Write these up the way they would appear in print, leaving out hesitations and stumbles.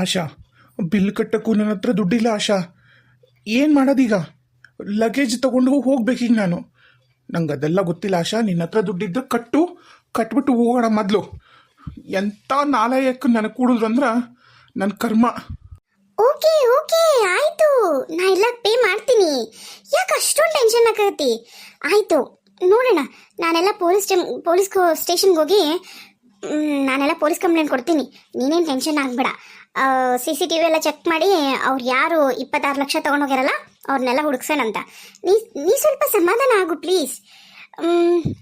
ಆಶಾ, bill ಕಟ್ಟಕ್ಕೂ ನನ್ನ ಹತ್ರ ದುಡ್ಡಿಲ್ಲ ಆಶಾ. ಏನು ಮಾಡೋದೀಗ? ಲಗೇಜ್ ತಗೊಂಡು ಹೋಗ್ಬೇಕೀಗ ನಾನು. ನಂಗೆ ಅದೆಲ್ಲ ಗೊತ್ತಿಲ್ಲ ಆಶಾ. ನಿನ್ನ ಹತ್ರ ದುಡ್ಡಿದ್ರೆ ಕಟ್ಬಿಟ್ಟು ಹೋಗೋಣ ಮೊದಲು. ಎಂಥ ನಾಲಾಯಕ್ಕೆ ನನಗೆ ಕೂಡಿದ್ರಂದ್ರೆ ನನ್ನ ಕರ್ಮ. ಓಕೆ ಓಕೆ ಆಯ್ತು, ನಾ ಎಲ್ಲ ಪೇ ಮಾಡ್ತೀನಿ. ಯಾಕೆ ಅಷ್ಟೊಂದು ಟೆನ್ಷನ್ ಆಗತ್ತಿ? ಆಯ್ತು ನೋಡೋಣ, ನಾನೆಲ್ಲ ಪೊಲೀಸ್ ಸ್ಟೇಷನ್ಗೆ ಹೋಗಿ ನಾನೆಲ್ಲ ಪೊಲೀಸ್ ಕಂಪ್ಲೇಂಟ್ ಕೊಡ್ತೀನಿ. ನೀನೇನು ಟೆನ್ಷನ್ ಆಗಬೇಡ. CCTV ಎಲ್ಲ ಚೆಕ್ ಮಾಡಿ ಅವ್ರು ಯಾರು 26 ಲಕ್ಷ ತೊಗೊಂಡೋಗ್ಯಾರಲ್ಲ ಅವ್ರನ್ನೆಲ್ಲ ಹುಡುಕ್ಸೋಣಂತ. ನೀ ಸ್ವಲ್ಪ ಸಮಾಧಾನ ಆಗು ಪ್ಲೀಸ್.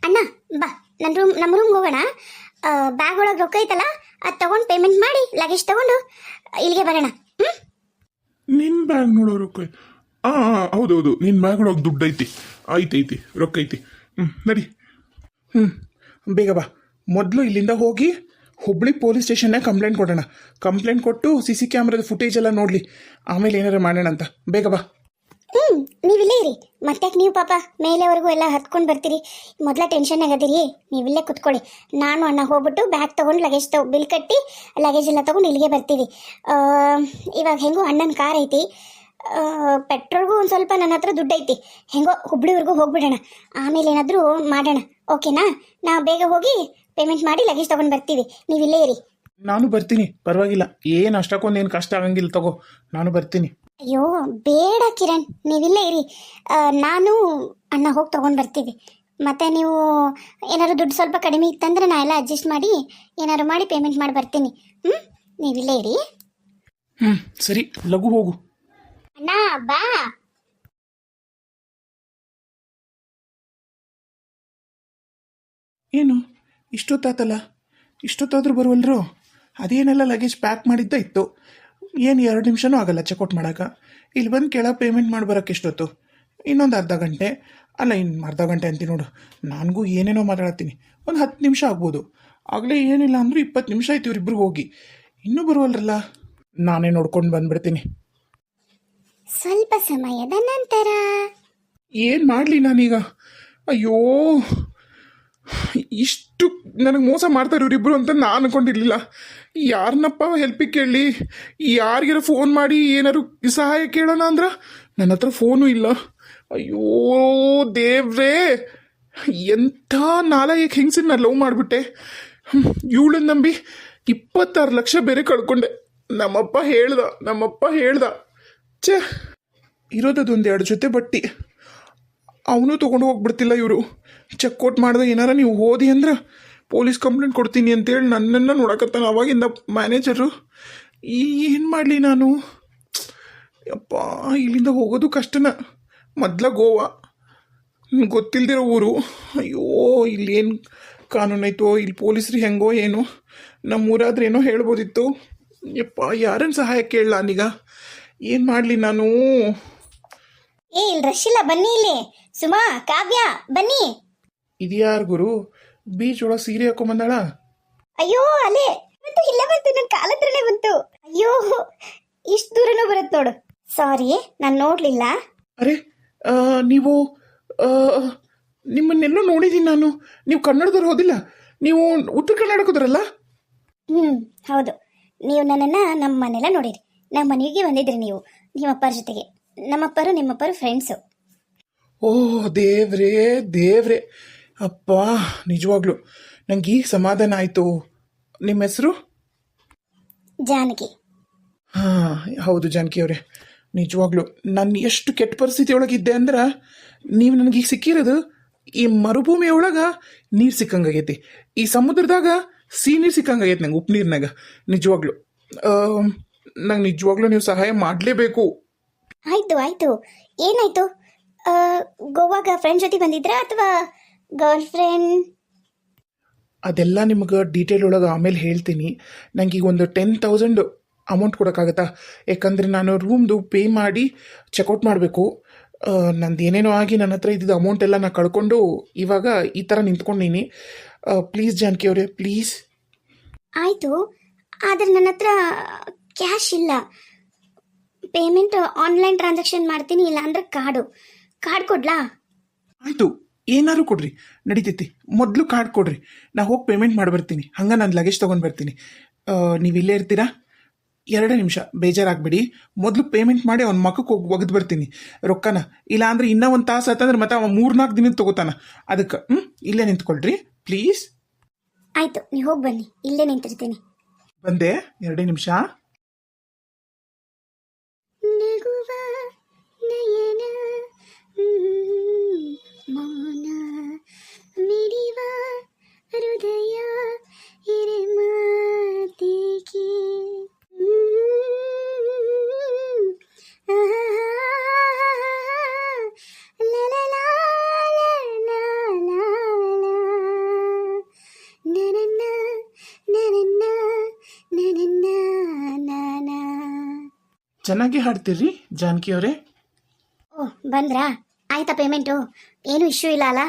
ಅಣ್ಣ ಬಾ, ನಮ್ಮ ರೂಮ್ಗೆ ಹೋಗೋಣ. ಬ್ಯಾಗ್ ಒಳಗೆ ರೊಕ್ಕ ಐತಲ್ಲ, ಅದು ತೊಗೊಂಡು ಪೇಮೆಂಟ್ ಮಾಡಿ ಲಗೇಜ್ ತೊಗೊಂಡು ಇಲ್ಲಿಗೆ ಬರೋಣ. ನಿನ್ನ ಬ್ಯಾಗ್ ನೋಡೋರೊಕ್ಕ? ಹೌದೌದು, ನಿನ್ನ ಬ್ಯಾಗ್ ಒಳಗೆ ದುಡ್ಡು ಐತಿ. ಐತಿ ರೊಕ್ಕ ಐತಿ. ನಡಿ. ಬೇಗ ಬಾ. ಮೊದಲು ಇಲ್ಲಿಂದ ಹೋಗಿ ಹುಬ್ಳಿ ಪೊಲೀಸ್ ಸ್ಟೇಷನ್ನೇ ಕಂಪ್ಲೇಂಟ್ ಕೊಡೋಣ. ಕಂಪ್ಲೇಂಟ್ ಕೊಟ್ಟು CC ಕ್ಯಾಮ್ರಾದ ಫುಟೇಜ್ ಎಲ್ಲ ನೋಡಲಿ, ಆಮೇಲೆ ಏನಾರು ಮಾಡೋಣ ಅಂತ. ಬೇಗ ಬಾ. ನೀವಿಲ್ಲೇ ಇರಿ. ಮತ್ತೆ ನೀವು ಪಾಪ ಮೇಲೆವರೆಗೂ ಎಲ್ಲ ಹತ್ಕೊಂಡು ಬರ್ತೀರಿ, ಮೊದಲ ಟೆನ್ಷನ್ ಆಗದಿರಿ. ನೀವಿಲ್ಲೇ ಕುತ್ಕೊಳ್ಳಿ. ನಾನು ಅಣ್ಣ ಹೋಗ್ಬಿಟ್ಟು ಬ್ಯಾಗ್ ತೊಗೊಂಡು ಲಗೇಜ್ ಬಿಲ್ ಕಟ್ಟಿ ಲಗೇಜ್ ಎಲ್ಲ ತೊಗೊಂಡು ಇಲ್ಲಿಗೆ ಬರ್ತೀವಿ. ಇವಾಗ ಹೆಂಗೂ ಅಣ್ಣನ ಕಾರ್ ಐತಿ, ಪೆಟ್ರೋಲ್ಗೂ ಒಂದು ಸ್ವಲ್ಪ ನನ್ನ ಹತ್ರ ದುಡ್ಡು ಐತಿ. ಹೆಂಗೋ ಹುಬ್ಳಿವರೆಗೂ ಹೋಗ್ಬಿಡೋಣ, ಆಮೇಲೆ ಏನಾದರೂ ಮಾಡೋಣ. ಓಕೆನಾ? ನಾವು ಬೇಗ ಹೋಗಿ ಪೇಮೆಂಟ್ ಮಾಡಿ ಲಗೇಜ್ ತೊಗೊಂಡು ಬರ್ತೀವಿ. ನೀವಿಲ್ಲೇ ಇರಿ. ನಾನು ಬರ್ತೀನಿ, ಪರವಾಗಿಲ್ಲ. ಏನು ಅಷ್ಟಕ್ಕೊಂದೇನು ಕಷ್ಟ ಆಗಂಗಿಲ್ಲ, ತಗೋ, ನಾನು ಬರ್ತೀನಿ. ಅಯ್ಯೋ ಬೇಡ ಕಿರಣ್, ನೀವಿಲ್ಲೇ ಇರಿ. ನಾನು ಅಣ್ಣ ಹೋಗಿ ತೊಗೊಂಡು ಬರ್ತೀವಿ. ಮತ್ತು ನೀವು ಏನಾದ್ರು ದುಡ್ಡು ಸ್ವಲ್ಪ ಕಡಿಮೆ ಇತ್ತಂದ್ರೆ ನಾ ಎಲ್ಲ ಅಡ್ಜಸ್ಟ್ ಮಾಡಿ ಏನಾದ್ರು ಮಾಡಿ ಪೇಮೆಂಟ್ ಮಾಡಿ ಬರ್ತೀನಿ. ನೀವಿಲ್ಲೇ ಇರಿ. ಸರಿ, ಲಘು ಹೋಗು. ಅಣ್ಣ ಬಾ. ಏನು ಇಷ್ಟೊತ್ತಾತಲ್ಲ? ಇಷ್ಟೊತ್ತಾದ್ರೂ ಬರುವಲ್ರು? ಅದೇನೆಲ್ಲ ಲಗೇಜ್ ಪ್ಯಾಕ್ ಮಾಡಿದ್ದ ಇತ್ತು. ಏನು 2 ನಿಮಿಷನೂ ಆಗಲ್ಲ ಚೆಕ್ಔಟ್ ಮಾಡೋಕೆ. ಇಲ್ಲಿ ಬಂದು ಕೆಳಗೆ ಪೇಮೆಂಟ್ ಮಾಡಿ ಬರೋಕ್ಕೆ ಎಷ್ಟೊತ್ತು? ಇನ್ನೊಂದು ಅರ್ಧ ಗಂಟೆ. ಅಲ್ಲ, ಇನ್ನು ಅರ್ಧ ಗಂಟೆ ಅಂತೀನಿ ನೋಡು. ನನಗೂ ಏನೇನೋ ಮಾತಾಡ್ತೀನಿ. ಒಂದು 10 ನಿಮಿಷ ಆಗ್ಬೋದು. ಆಗಲೇ ಏನಿಲ್ಲ ಅಂದರೂ 20 ನಿಮಿಷ ಆಯ್ತು ಇವರಿಬ್ರು ಹೋಗಿ. ಇನ್ನೂ ಬರುವಲ್ರಲ್ಲ. ನಾನೇ ನೋಡ್ಕೊಂಡು ಬಂದ್ಬಿಡ್ತೀನಿ. ಸ್ವಲ್ಪ ಸಮಯದ ನಂತರ ಏನು ಮಾಡಲಿ ನಾನೀಗ? ಅಯ್ಯೋ, ಇಷ್ಟು ನನಗೆ ಮೋಸ ಮಾಡ್ತಾರೆ ಇವರಿಬ್ಬರು ಅಂತ ನಾನು ಅನ್ಕೊಂಡಿರ್ಲಿಲ್ಲ. ಯಾರನ್ನಪ್ಪ ಹೆಲ್ಪಿಗೆ ಕೇಳಲಿ? ಯಾರಿಗಾರ ಫೋನ್ ಮಾಡಿ ಏನಾರು ಸಹಾಯ ಕೇಳೋಣ ಅಂದ್ರೆ ನನ್ನ ಹತ್ರ ಫೋನು ಇಲ್ಲ. ಅಯ್ಯೋ ದೇವ್ರೇ, ಎಂಥ ನಾಲಾಯಕ್ಕೆ ಹೆಂಗಸನ್ನ ಲವ್ ಮಾಡಿಬಿಟ್ಟೆ. ಇವಳನ್ನ ನಂಬಿ 26 ಲಕ್ಷ ಬೇರೆ ಕಳ್ಕೊಂಡೆ. ನಮ್ಮಪ್ಪ ಹೇಳ್ದ ಛೇ, ಇರೋದೊಂದು 2 ಜೊತೆ ಬಟ್ಟಿ, ಅವನು ತೊಗೊಂಡು ಹೋಗ್ಬಿಡ್ತಿಲ್ಲ ಇವರು. ಚೆಕ್ಔಟ್ ಮಾಡಿದೆ. ಏನಾರ ನೀವು ಹೋದಿ ಅಂದ್ರೆ ಪೊಲೀಸ್ ಕಂಪ್ಲೇಂಟ್ ಕೊಡ್ತೀನಿ ಅಂತೇಳಿ ನನ್ನನ್ನು ನೋಡಕತ್ತಾನ ಅವಾಗಿಂದ ಮ್ಯಾನೇಜರು. ಏನು ಮಾಡಲಿ ನಾನು? ಯಪ್ಪ, ಇಲ್ಲಿಂದ ಹೋಗೋದು ಕಷ್ಟನ. ಮೊದಲ ಗೋವಾ, ಗೊತ್ತಿಲ್ದಿರೋ ಊರು. ಅಯ್ಯೋ, ಇಲ್ಲೇನು ಕಾನೂನಾಯ್ತೋ, ಇಲ್ಲಿ ಪೊಲೀಸ್ರು ಹೆಂಗೋ ಏನೋ. ನಮ್ಮೂರಾದ್ರೆ ಏನೋ ಹೇಳ್ಬೋದಿತ್ತು. ಯಪ್ಪ, ಯಾರನ್ನು ಸಹಾಯ ಕೇಳಲ್ಲ ನಾನೀಗ? ಏನು ಮಾಡಲಿ ನಾನು? ಇಲ್ಲಿ ರಶ್ ಇಲ್ಲ, ಬನ್ನಿ ಇಲ್ಲಿ. ಸುಮಾ, ಕಾವ್ಯ, ಬನ್ನಿ. ಇದ್ಯಾರು ಗುರು? ಬೀಚ್ ಒಳಗೆ ಸೀರೆ ಹಾಕೊಂಬಂದಾಳ? ಅಯ್ಯೋ ಅಲ್ಲೇ ಬಂತು, ಇಲ್ಲ ಬಂತು, ನನ್ನ ಕಾಲ ಹತ್ರನೇ ಬಂತು. ಅಯ್ಯೋ, ಇಷ್ಟು ದೂರನೂ ಬರುತ್ತೆ ನೋಡು. ಸಾರಿ, ನಾನು ನೋಡ್ಲಿಲ್ಲ. ಅರೆ, ನೀವು ನಿಮ್ಮನ್ನೆಲ್ಲೋ ನೋಡಿದ್ದೀನಿ ನಾನು. ನೀವು ಕನ್ನಡದವ್ರು ಹೋದಿಲ್ಲ? ನೀವು ಉತ್ತರ ಕರ್ನಾಟಕದವರಲ್ಲ? ಹೌದು. ನೀವು ನನ್ನನ್ನು ನಮ್ಮ ಮನೆಲ್ಲ ನೋಡಿರಿ. ನಮ್ಮ ಮನೆಗೆ ಬಂದಿದ್ರಿ ನೀವು ನಿಮ್ಮಪ್ಪರ ಜೊತೆಗೆ. ನಿಮ್ಮಪ್ಪರು ಫ್ರೆಂಡ್ಸು. ಓಹ್ ದೇವ್ರೇ ಅಪ್ಪ, ನಿಜವಾಗ್ಲು ನಂಗೆ ಈಗ ಸಮಾಧಾನ ಆಯಿತು. ನಿಮ್ಮ ಹೆಸರು? ಜಾನಕಿ. ಹಾಂ, ಹೌದು ಜಾನಕಿ ಅವರೇ. ನಿಜವಾಗ್ಲು ನಾನು ಎಷ್ಟು ಕೆಟ್ಟ ಪರಿಸ್ಥಿತಿ ಒಳಗಿದ್ದೆ ಅಂದ್ರೆ ನೀವು ನನಗೀಗ ಸಿಕ್ಕಿರೋದು ಈ ಮರುಭೂಮಿ ಒಳಗೆ ನೀರು ಸಿಕ್ಕಂಗಾಗೈತಿ, ಈ ಸಮುದ್ರದಾಗ ಸಿಹಿ ನೀರು ಸಿಕ್ಕಂಗಾಗೈತಿ ನಂಗೆ, ಉಪ್ಪು ನೀರಿನಾಗ. ನಿಜವಾಗ್ಲು ನಂಗೆ ನಿಜವಾಗ್ಲೂ ನೀವು ಸಹಾಯ ಮಾಡಲೇಬೇಕು. ಆಯ್ತು. ಏನಾಯ್ತು? ಗೋವಾಗ ಫ್ರೆಂಡ್ ಜೊತೆ ಬಂದಿದ್ರಾ ಅಥವಾ ಗರ್ಲ್ ಫ್ರೆಂಡ್? ಅದೆಲ್ಲ ನಿಮ್ಗೆ ಡೀಟೇಲ್ ಒಳಗೆ ಆಮೇಲೆ ಹೇಳ್ತೀನಿ. ನನಗೆ ಈಗ ಒಂದು 10,000 ಅಮೌಂಟ್ ಕೊಡೋಕ್ಕಾಗತ್ತಾ? ಯಾಕಂದರೆ ನಾನು ರೂಮ್ದು ಪೇ ಮಾಡಿ ಚೆಕ್ಔಟ್ ಮಾಡಬೇಕು. ನಂದು ಏನೇನೋ ಆಗಿ ನನ್ನ ಹತ್ರ ಇದ್ದಿದ್ದು ಅಮೌಂಟ್ ಎಲ್ಲ ನಾನು ಕಳ್ಕೊಂಡು ಇವಾಗ ಈ ಥರ ನಿಂತ್ಕೊಂಡೀನಿ. ಪ್ಲೀಸ್ ಜಾನಕಿ ಅವರೇ, ಪ್ಲೀಸ್. ಆಯಿತು, ಆದರೆ ನನ್ನ ಹತ್ರ ಕ್ಯಾಶ್ ಇಲ್ಲ. ಪೇಮೆಂಟ್ ಆನ್ಲೈನ್ ಟ್ರಾನ್ಸಾಕ್ಷನ್ ಮಾಡ್ತೀನಿ, ಇಲ್ಲ ಅಂದರೆ ಕಾರ್ಡ್ ಕೊಡ್ಲಾ? ಆಯಿತು, ಏನಾದ್ರು ಕೊಡ್ರಿ, ನಡೀತೈತಿ. ಮೊದಲು ಕಾರ್ಡ್ ಕೊಡ್ರಿ, ನಾ ಹೋಗಿ ಪೇಮೆಂಟ್ ಮಾಡಿ ಬರ್ತೀನಿ. ಹಂಗೆ ನಾನು ಲಗೇಜ್ ತೊಗೊಂಡು ಬರ್ತೀನಿ. ನೀವು ಇಲ್ಲೇ ಇರ್ತೀರಾ? ಎರಡೇ ನಿಮಿಷ ಬೇಜಾರಾಗ್ಬಿಡಿ. ಮೊದಲು ಪೇಮೆಂಟ್ ಮಾಡಿ ಅವ್ನ ಮಕ್ಕಕ್ಕೆ ಹೋಗಿ ಒಗೆದು ಬರ್ತೀನಿ ರೊಕ್ಕನ. ಇಲ್ಲಾಂದ್ರೆ ಇನ್ನೂ ಒಂದು ತಾಸು ಆತಂದ್ರೆ ಮತ್ತೆ ಅವ 3-4 ದಿನಕ್ಕೆ ತಗೋತಾನ. ಅದಕ್ಕೆ ಇಲ್ಲೇ ನಿಂತ್ಕೊಳ್ರಿ ಪ್ಲೀಸ್. ಆಯ್ತು, ನೀವು ಹೋಗಿ ಬನ್ನಿ, ಇಲ್ಲೇ ನಿಂತಿರ್ತೀನಿ. ಬಂದೆ, ಎರಡೇ ನಿಮಿಷ. ನಗುವ ನಯನ ಮೌನ ಮಿಡಿವ ಹೃದಯ ಹಿರೇಮಾತಿಗೆ ಚೆನ್ನಾಗಿ ಹಾಡ್ತೀರಿ ಜಾನಕಿ ಅವರೇ. ಓ ಬಂದ್ರಾ? ಆಯ್ತಾ ಪೇಮೆಂಟು? ಏನು ಇಶ್ಯೂ ಇಲ್ಲ ಅಲ್ಲ?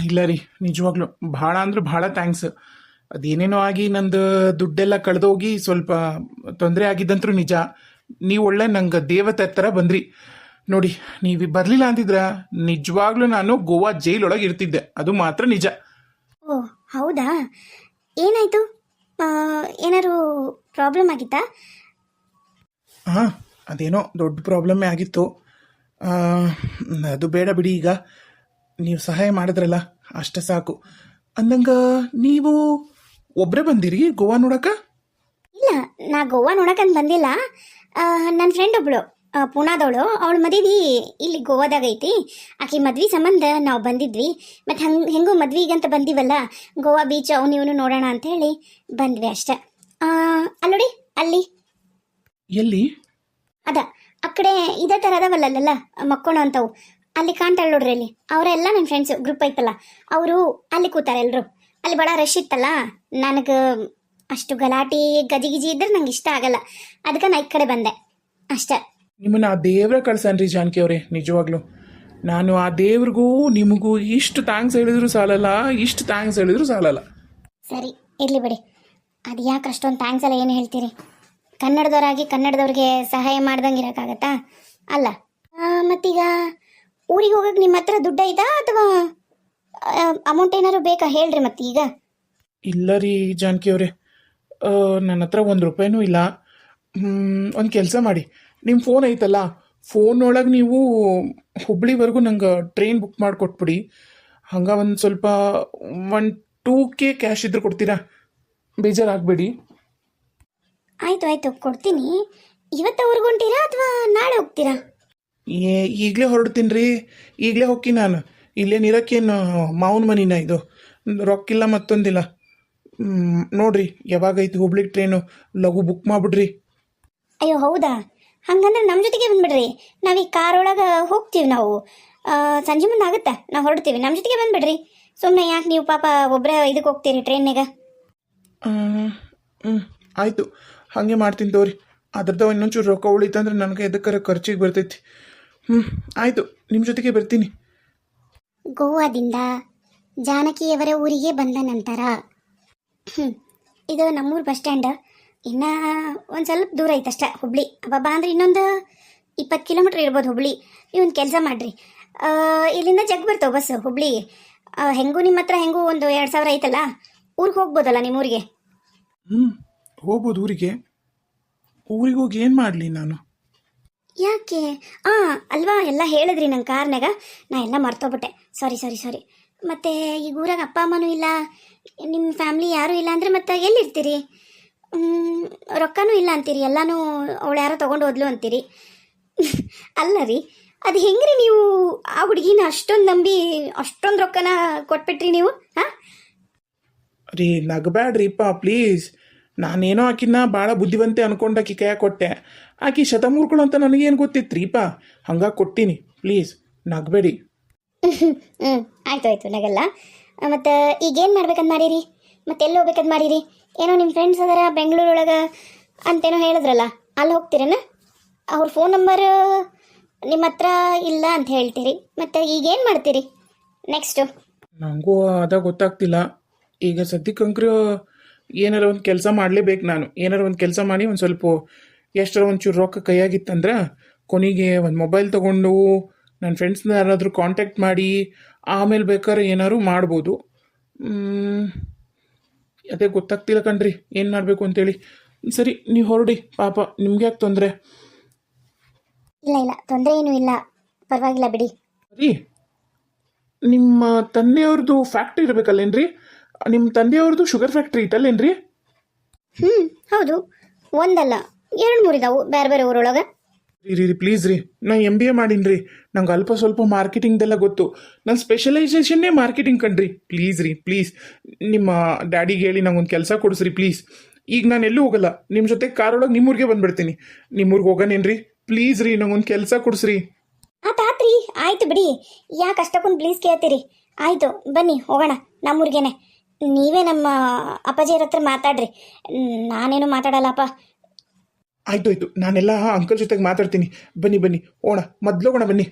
ಇಲ್ಲ ರೀ, ನಿಜವಾಗ್ಲು ಭಾಳ ಅಂದ್ರೆ ಭಾಳ ಥ್ಯಾಂಕ್ಸ್. ಅದೇನೇನೋ ಆಗಿ ನಂದು ದುಡ್ಡೆಲ್ಲ ಕಳೆದೋಗಿ ಸ್ವಲ್ಪ ತೊಂದರೆ ಆಗಿದ್ದಂತರೂ ನಿಜ. ನೀವು ಒಳ್ಳೆ ನಂಗೆ ದೇವತೆ ಥರ ಬಂದ್ರಿ ನೋಡಿ. ನೀವು ಬರಲಿಲ್ಲ ಅಂತಿದ್ರ ನಿಜವಾಗ್ಲೂ ನಾನು ಗೋವಾ ಜೈಲೊಳಗೆ ಇರ್ತಿದ್ದೆ, ಅದು ಮಾತ್ರ ನಿಜ. ಓ ಹೌದಾ? ಏನಾಯ್ತು? ಏನಾದ್ರು ಪ್ರಾಬ್ಲಮ್ ಆಗಿತ್ತಾ? ಹಾಂ, ಅದೇನೋ ದೊಡ್ಡ ಪ್ರಾಬ್ಲಮ್ಮೇ ಆಗಿತ್ತು. ಅದು ಬೇಡ ಬಿಡಿ, ಈಗ ನೀವು ಸಹಾಯ ಮಾಡಿದ್ರಲ್ಲ ಅಷ್ಟೇ ಸಾಕು. ಅಂದಂಗ ನೀವು ಒಬ್ಬರೇ ಬಂದಿರಿ ಗೋವಾ ನೋಡಕ? ಇಲ್ಲ, ನಾ ಗೋವಾ ನೋಡಕಂತ ಬಂದಿಲ್ಲ. ನನ್ನ ಫ್ರೆಂಡ್ ಒಬ್ಳು ಪುಣಾದವಳು, ಅವಳ ಮದುವೆ ಇಲ್ಲಿ ಗೋವಾದಾಗ ಐತಿ. ಆಕೆ ಮದ್ವೆ ಸಂಬಂಧ ನಾವು ಬಂದಿದ್ವಿ. ಮತ್ತು ಹೆಂಗೂ ಮದ್ವಿಗಂತ ಬಂದಿವಲ್ಲ, ಗೋವಾ ಬೀಚ್ ಅವನು ಇವನು ನೋಡೋಣ ಅಂತ ಹೇಳಿ ಬಂದ್ವಿ ಅಷ್ಟೆ. ಅಲ್ಲೋಡಿ ಅಲ್ಲಿ ಎಲ್ಲಿ? ಅದ ಆ ಕಡೆ ಇದೇ ಥರ ಅದಾವಲ್ಲ ಮಕ್ಕೋಣ ಅಂತವು, ಅಲ್ಲಿ ಕಾಣ್ತಾಳೆ ನೋಡ್ರಿ. ಅಲ್ಲಿ ಅವರೆಲ್ಲ ನನ್ನ ಫ್ರೆಂಡ್ಸು, ಗ್ರೂಪ್ ಐತಲ್ಲ, ಅವರು ಅಲ್ಲಿ ಕೂತಾರೆ ಎಲ್ಲರೂ. ಅಲ್ಲಿ ಭಾಳ ರಶ್ ಇತ್ತಲ್ಲ, ನನಗೆ ಅಷ್ಟು ಗಲಾಟೆ ಗಜಿಗಿಜಿ ಇದ್ರೆ ನಂಗೆ ಇಷ್ಟ ಆಗಲ್ಲ. ಅದಕ್ಕೆ ನಾ ಈ ಕಡೆ ಬಂದೆ ಅಷ್ಟೇ. ನಿಮ್ಮನ್ನ ಆ ದೇವ್ರ ಕಳ್ಸನ್ರಿ ಜಾನಕಿ ಅವರೇ. ನಿಜವಾಗ್ಲು ನಾನು ಆ ದೇವ್ರಿಗೂ ನಿಮಗೂ ಇಷ್ಟು ಥ್ಯಾಂಕ್ಸ್ ಹೇಳಿದ್ರು ಸಾಲಲ್ಲ, ಇಷ್ಟು ಥ್ಯಾಂಕ್ಸ್ ಹೇಳಿದ್ರು ಸಾಲಲ್ಲ. ಸರಿ ಇರಲಿ ಬಿಡಿ, ಅದು ಯಾಕೆ ಅಷ್ಟೊಂದು ಥ್ಯಾಂಕ್ಸ್ ಎಲ್ಲ ಏನು ಹೇಳ್ತೀರಿ? ಕನ್ನಡದವರಾಗಿ ಕನ್ನಡದವ್ರಿಗೆ ಸಹಾಯ ಮಾಡ್ದಂಗೆ ಇರೋಕ್ಕಾಗತ್ತಾ? ಅಲ್ಲ. ಮತ್ತೀಗ ಊರಿಗೆ ಹೋಗಕ್ಕೆ ನಿಮ್ಮ ಹತ್ರ ದುಡ್ಡು ಐತಾ ಅಥವಾ ಅಮೌಂಟ್ ಏನಾದ್ರು ಬೇಕಾ ಹೇಳ್ರಿ ಮತ್ತೀಗ? ಇಲ್ಲ ರೀ ಜಾನಕಿ ಅವರೇ, ನನ್ನ ಹತ್ರ 1 ರೂಪಾಯಿನೂ ಇಲ್ಲ. ಒಂದು ಕೆಲಸ ಮಾಡಿ, ನಿಮ್ಮ ಫೋನ್ ಐತಲ್ಲ, ಫೋನೊಳಗೆ ನೀವು ಹುಬ್ಳಿವರೆಗೂ ನಂಗೆ ಟ್ರೈನ್ ಬುಕ್ ಮಾಡಿಕೊಟ್ಬಿಡಿ. ಹಂಗೆ ಒಂದು ಸ್ವಲ್ಪ 1-2K ಕ್ಯಾಶ್ ಇದ್ರೆ ಕೊಡ್ತೀರಾ? ಬೇಜಾರಾಗಬೇಡಿ. ಆಯ್ತು ಆಯ್ತು, ಕೊಡ್ತೀನಿ. ಇವತ್ತು ಊರಿಗೆ ಹೊಂಟೀರಾ ಅಥವಾ ನಾಳೆ ಹೋಗ್ತೀರಾ? ಈಗಲೇ ಹೊರಡ್ತೀನಿ ರೀ, ಈಗಲೇ ಹೋಗಿ. ನಾನು ಇಲ್ಲೇನಿರೋಕ್ಕೇನು ಮಾವನ ಮನಿನ ಇದು? ರೊಕ್ಕಿಲ್ಲ ಮತ್ತೊಂದಿಲ್ಲ. ನೋಡ್ರಿ ಯಾವಾಗೈತಿ ಹುಬ್ಳಿಗೆ ಟ್ರೈನು, ಲಘು ಬುಕ್ ಮಾಡಿಬಿಡ್ರಿ. ಅಯ್ಯೋ ಹೌದಾ? ಹಂಗಂದ್ರೆ ನಮ್ಮ ಜೊತೆಗೆ ಬಂದ್ಬಿಡ್ರಿ. ನಾವು ಈ ಕಾರೊಳಗೆ ಹೋಗ್ತೀವಿ. ನಾವು ಸಂಜೆ ಮುಂದೆ ಆಗುತ್ತೆ, ನಾವು ಹೊರಡ್ತೀವಿ. ನಮ್ಮ ಜೊತೆಗೆ ಬಂದ್ಬಿಡ್ರಿ. ಸುಮ್ಮನೆ ಯಾಕೆ ನೀವು ಪಾಪ ಒಬ್ಬರೇ ಇದಕ್ಕೆ ಹೋಗ್ತೀರಿ ಟ್ರೈನ್ನಾಗ? ಆಯಿತು, ಹಾಗೆ ಮಾಡ್ತೀನಿ ತಗೋರಿ. ಅದ್ರದ್ದು ಇನ್ನೊಂಚೂರು ರೊಕ್ಕ ಉಳಿತಂದ್ರೆ ನನಗೆ ಎದಕ್ಕಾರ ಖರ್ಚಿಗೆ ಬರ್ತೈತಿ. ಆಯಿತು, ನಿಮ್ಮ ಜೊತೆಗೆ ಬರ್ತೀನಿ. ಗೋವಾದಿಂದ ಜಾನಕಿಯವರ ಊರಿಗೆ ಬಂದ ನಂತರ ಇದು ನಮ್ಮೂರು ಬಸ್ ಸ್ಟ್ಯಾಂಡ್. ಇನ್ನು ಒಂದು ಸ್ವಲ್ಪ ದೂರ ಐತಷ್ಟೇ ಹುಬ್ಳಿ. ಅಬ್ಬಬ್ಬಾ ಅಂದ್ರೆ ಇನ್ನೊಂದು 20 ಕಿಲೋಮೀಟ್ರ್ ಇರ್ಬೋದು ಹುಬ್ಳಿ. ಇವೊಂದು ಕೆಲಸ ಮಾಡಿರಿ, ಇಲ್ಲಿಂದ ಜಗ್ ಬರ್ತಾವೆ ಬಸ್ ಹುಬ್ಳಿಗೆ. ಹೆಂಗೂ ನಿಮ್ಮ ಹತ್ರ ಹೆಂಗೂ ಒಂದು 2000 ಐತಲ್ಲ, ಊರಿಗೆ ಹೋಗ್ಬೋದಲ್ಲ ನಿಮ್ಮೂರಿಗೆ? ಹೋಗ್ಬೋದು ಊರಿಗೆ. ಊರಿಗೆ ಹೋಗಿ ಏನು ಮಾಡಲಿ ನಾನು? ಯಾಕೆ? ಅಲ್ವಾ, ಎಲ್ಲ ಹೇಳಿದ್ರಿ ನಂಗೆ ಕಾರ್ನಾಗ, ನಾ ಎಲ್ಲ ಮರ್ತೋಗ್ಬಿಟ್ಟೆ. ಸಾರಿ. ಮತ್ತು ಈಗ ಊರಾಗ ಅಪ್ಪ ಅಮ್ಮನೂ ಇಲ್ಲ, ನಿಮ್ಮ ಫ್ಯಾಮ್ಲಿ ಯಾರೂ ಇಲ್ಲ ಅಂದರೆ ಮತ್ತೆ ಎಲ್ಲಿರ್ತೀರಿ? ರೊಕ್ಕನೂ ಇಲ್ಲ ಅಂತೀರಿ, ಎಲ್ಲನೂ ಅವಳು ಯಾರೋ ತೊಗೊಂಡು ಹೋದ್ಲು ಅಂತೀರಿ. ಅಲ್ಲ ರೀ, ಅದು ಹೆಂಗ್ರಿ ನೀವು ಆ ಹುಡುಗಿನ ಅಷ್ಟೊಂದು ನಂಬಿ ಅಷ್ಟೊಂದು ರೊಕ್ಕನ ಕೊಟ್ಬಿಟ್ರಿ ನೀವು? ಹಾಂ ರೀ, ನಗಬೇಡ್ರಿಪ್ಪ ಪ್ಲೀಸ್. ನಾನೇನೋ ಆಕಿನ ಭಾಳ ಬುದ್ಧಿವಂತೆ ಅನ್ಕೊಂಡು ಆಕಿ ಕೈಯಾಗ ಕೊಟ್ಟೆ. ಆಕಿ ಶತಮೂರ್ಗಳು ಅಂತ ನನಗೇನು ಗೊತ್ತಿತ್ರೀಪ, ಹಂಗಾಗಿ ಕೊಟ್ಟೀನಿ. ಪ್ಲೀಸ್ ನಗಬೇಡಿ. ಆಯ್ತು ನಗಲ್ಲ. ಮತ್ತು ಈಗೇನು ಮಾಡ್ಬೇಕಂತ ಮಾಡೀರಿ? ಮತ್ತೆ ಎಲ್ಲಿ ಹೋಗ್ಬೇಕಂತ ಮಾಡೀರಿ? ಏನೋ ನಿಮ್ಮ ಫ್ರೆಂಡ್ಸ್ ಅದರ ಬೆಂಗಳೂರೊಳಗೆ ಅಂತೇನೋ ಹೇಳಿದ್ರಲ್ಲ, ಅಲ್ಲಿ ಹೋಗ್ತೀರೇನ? ಅವ್ರ ಫೋನ್ ನಂಬರ್ ನಿಮ್ಮ ಹತ್ರ ಇಲ್ಲ ಅಂತ ಹೇಳ್ತೀರಿ. ಮತ್ತು ಈಗೇನು ಮಾಡ್ತೀರಿ ನೆಕ್ಸ್ಟು? ನನಗೂ ಅದ ಗೊತ್ತಾಗ್ತಿಲ್ಲ. ಈಗ ಸದ್ಯಕ್ಕಂಕ್ರು ಏನಾರ ಒಂದು ಕೆಲಸ ಮಾಡಲೇಬೇಕು ನಾನು. ಏನಾರ ಒಂದು ಕೆಲಸ ಮಾಡಿ ಒಂದು ಸ್ವಲ್ಪ ಎಷ್ಟರ ಒಂಚೂರು ರೊಕ್ಕ ಕೈಯಾಗಿತ್ತಂದ್ರೆ ಕೊನೆಗೆ ಒಂದು ಮೊಬೈಲ್ ತೊಗೊಂಡು ನನ್ನ ಫ್ರೆಂಡ್ಸ್ನ ಯಾರಾದರೂ ಕಾಂಟ್ಯಾಕ್ಟ್ ಮಾಡಿ ಆಮೇಲೆ ಬೇಕಾದ್ರೆ ಏನಾದ್ರು ಮಾಡ್ಬೋದು. ಅದೇ ಗೊತ್ತಾಗ್ತಿಲ್ಲ ಕಣ್ರಿ ಏನು ಮಾಡಬೇಕು ಅಂತೇಳಿ. ಸರಿ ನೀವು ಹೊರಡಿ, ಪಾಪ ನಿಮ್ಗೆ ಯಾಕೆ ತೊಂದರೆ? ಇಲ್ಲ ಇಲ್ಲ, ತೊಂದರೆ ಏನೂ ಇಲ್ಲ, ಪರವಾಗಿಲ್ಲ ಬಿಡಿ. ರೀ, ನಿಮ್ಮ ತಂದೆಯವ್ರದ್ದು ಫ್ಯಾಕ್ಟ್ರಿ ಇರಬೇಕಲ್ಲೇನ್ರಿ? ನಿಮ್ಮ ತಂದೆಯವ್ರದ್ದು ಶುಗರ್ ಫ್ಯಾಕ್ಟ್ರಿ ಇಟ್ಟಲ್ಲೇನ್ರಿ? ಹೌದು, ಒಂದಲ್ಲ 2-3 ಇದಾವು ಬೇರೆ ಬೇರೆ ಊರೊಳಗೆ. ರೀ ಪ್ಲೀಸ್ ರೀ, ನಾ MBA ಮಾಡೀನಿ. ನಂಗೆ ಅಲ್ಪ ಸ್ವಲ್ಪ ಮಾರ್ಕೆಟಿಂಗ್ದೆಲ್ಲ ಗೊತ್ತು. ನನ್ನ ಸ್ಪೆಷಲೈಸೇಷನ್ನೇ ಮಾರ್ಕೆಟಿಂಗ್ ಕಣ್ರಿ. ಪ್ಲೀಸ್ ರೀ, ಪ್ಲೀಸ್ ನಿಮ್ಮ ಡ್ಯಾಡಿಗೆ ಹೇಳಿ ನಂಗೊಂದು ಕೆಲಸ ಕೊಡಿಸ್ರಿ ಪ್ಲೀಸ್. ಈಗ ನಾನು ಎಲ್ಲೂ ಹೋಗಲ್ಲ, ನಿಮ್ಮ ಜೊತೆ ಕಾರೊಳಗೆ ನಿಮ್ಮೂರಿಗೆ ಬಂದ್ಬಿಡ್ತೀನಿ. ನಿಮ್ಮೂರ್ಗೆ ಹೋಗೋನೇನ್ರಿ? ಪ್ಲೀಸ್ ರೀ, ನಂಗೊಂದು ಕೆಲಸ ಕೊಡಿಸ್ರಿ. ಆತಾತ್ರಿ, ಆಯ್ತು ಬಿಡಿ, ಯಾಕೆ ಅಷ್ಟಕ್ಕೊಂದು ಪ್ಲೀಸ್ ಕೇಳ್ತೀರಿ? ಆಯಿತು ಬನ್ನಿ ಹೋಗೋಣ ನಮ್ಮೂರಿಗೇನೆ. ನೀವೇ ನಮ್ಮ ಅಪ್ಪಾಜಿಯವ್ರ ಹತ್ರ ಮಾತಾಡ್ರಿ, ನಾನೇನು ಮಾತಾಡಲ್ಲಪ್ಪ. ಆಯ್ತು ನಾನೆಲ್ಲ ಅಂಕಲ್ ಜೊತೆಗೆ ಮಾತಾಡ್ತೀನಿ. ಬನ್ನಿ ಹೋಗೋಣ, ಮೊದ್ಲೋಗೋಣ ಬನ್ನಿ.